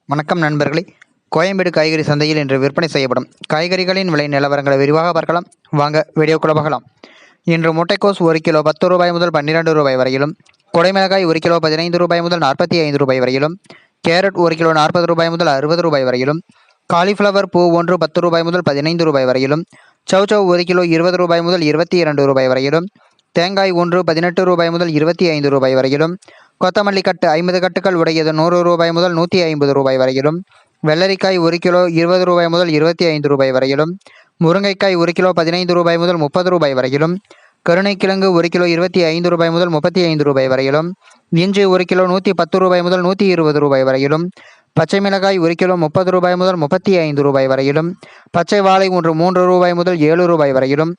வணக்கம் நண்பர்களே. கோயம்பேடு காய்கறி சந்தையில் இன்று விற்பனை செய்யப்படும் காய்கறிகளின் விலை நிலவரங்களை விரிவாக பார்க்கலாம். வாங்க வீடியோக்குள்ள பார்க்கலாம். இன்று முட்டைக்கோஸ் 1 கிலோ 10 ரூபாய் முதல் 12 ரூபாய் வரையிலும், குடைமிளகாய் 1 கிலோ 15 ரூபாய் முதல் 45 ரூபாய் வரையிலும், கேரட் 1 கிலோ 40 ரூபாய் முதல் 60 ரூபாய் வரையிலும், காலிஃப்ளவர் பூ 1 10 ரூபாய் முதல் 15 ரூபாய் வரையிலும், சௌசௌ 1 கிலோ 20 ரூபாய் முதல் 22 ரூபாய் வரையிலும், தேங்காய் 1 18 ரூபாய் முதல் 25 ரூபாய் வரையிலும், கொத்தமல்லி கட்டு 50 கட்டுகள் உடையது 100 ரூபாய் முதல் 150 ரூபாய் வரையிலும், வெள்ளரிக்காய் 1 கிலோ 20 ரூபாய் முதல் 25 ரூபாய் வரையிலும், முருங்கைக்காய் 1 கிலோ 15 ரூபாய் முதல் 30 ரூபாய் வரையிலும், கருணைக்கிழங்கு 1 கிலோ 25 ரூபாய் முதல் 35 ரூபாய் வரையிலும், இஞ்சி 1 கிலோ 110 ரூபாய் முதல் 120 ரூபாய் வரையிலும், பச்சை மிளகாய் 1 கிலோ 30 ரூபாய் முதல் 35 ரூபாய் வரையிலும், பச்சை வாழை 3 ரூபாய் முதல் 7 ரூபாய் வரையிலும்,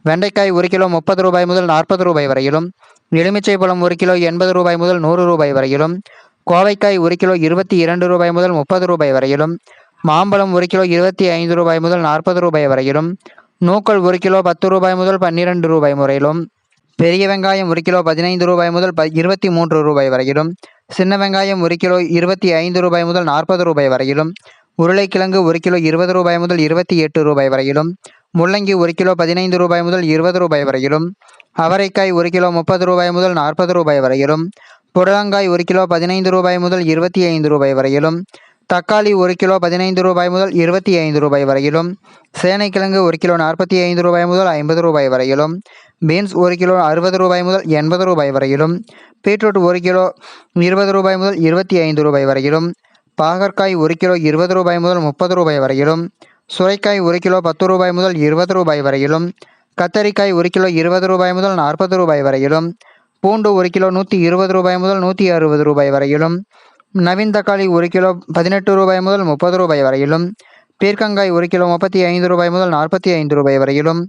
வெண்டைக்காய் 1 கிலோ 30 ரூபாய் முதல் 40 ரூபாய் வரையிலும், எலுமிச்சை பழம் 1 கிலோ 80 ரூபாய் முதல் 100 ரூபாய் வரையிலும், கோவைக்காய் 1 கிலோ 22 ரூபாய் முதல் 30 ரூபாய் வரையிலும், மாம்பழம் 1 கிலோ 25 ரூபாய் முதல் 40 ரூபாய் வரையிலும், நூக்கல் 1 கிலோ 10 ரூபாய் முதல் 12 ரூபாய் வரையிலும், பெரிய வெங்காயம் 1 கிலோ 15 ரூபாய் முதல் 23 ரூபாய் வரையிலும், சின்ன வெங்காயம் 1 கிலோ 25 ரூபாய் முதல் 40 ரூபாய் வரையிலும், உருளைக்கிழங்கு 1 கிலோ 20 ரூபாய் முதல் 28 ரூபாய் வரையிலும், முள்ளங்கி 1 கிலோ 15 ரூபாய் முதல் 20 ரூபாய் வரையிலும், அவரைக்காய் 1 கிலோ 30 ரூபாய் முதல் 40 ரூபாய் வரையிலும், புடலங்காய் 1 கிலோ 15 ரூபாய் முதல் 25 ரூபாய் வரையிலும், தக்காளி 1 கிலோ 15 ரூபாய் முதல் 25 ரூபாய் வரையிலும், சேனைக்கிழங்கு 1 கிலோ 45 ரூபாய் முதல் 50 ரூபாய் வரையிலும், பீன்ஸ் 1 கிலோ 60 ரூபாய் முதல் 80 ரூபாய் வரையிலும், பீட்ரூட் 1 கிலோ 20 ரூபாய் முதல் 25 ரூபாய் வரையிலும், பாகற்காய் 1 கிலோ 20 ரூபாய் முதல் 30 ரூபாய் வரையிலும், சுரைக்காய் 1 கிலோ 10 ரூபாய் முதல் 20 ரூபாய் வரையிலும், கத்தரிக்காய் 1 கிலோ 20 ரூபாய் முதல் 40 ரூபாய் வரையிலும், பூண்டு 1 கிலோ 120 ரூபாய் முதல் 160 ரூபாய் வரையிலும், நவீன் தக்காளி 1 கிலோ 18 ரூபாய் முதல் 30 ரூபாய் வரையிலும், பீர்க்கங்காய் 1 கிலோ 35 ரூபாய் முதல் 45 ரூபாய் வரையிலும்,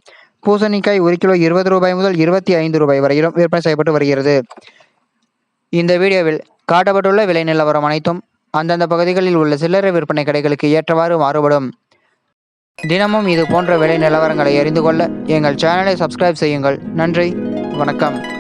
பூசணிக்காய் 1 கிலோ 20 ரூபாய் முதல் 25 ரூபாய் வரையிலும் விற்பனை செய்யப்பட்டு வருகிறது. இந்த வீடியோவில் காட்டப்பட்டுள்ள விலை நிலவரம் அனைத்தும் அந்தந்த பகுதிகளில் உள்ள சில்லறை விற்பனை கடைகளுக்கு ஏற்றவாறு மாறுபடும். தினமும் இது போன்ற விலை நிலவரங்களை அறிந்து கொள்ள எங்கள் சேனலை சப்ஸ்கிரைப் செய்யுங்கள். நன்றி, வணக்கம்.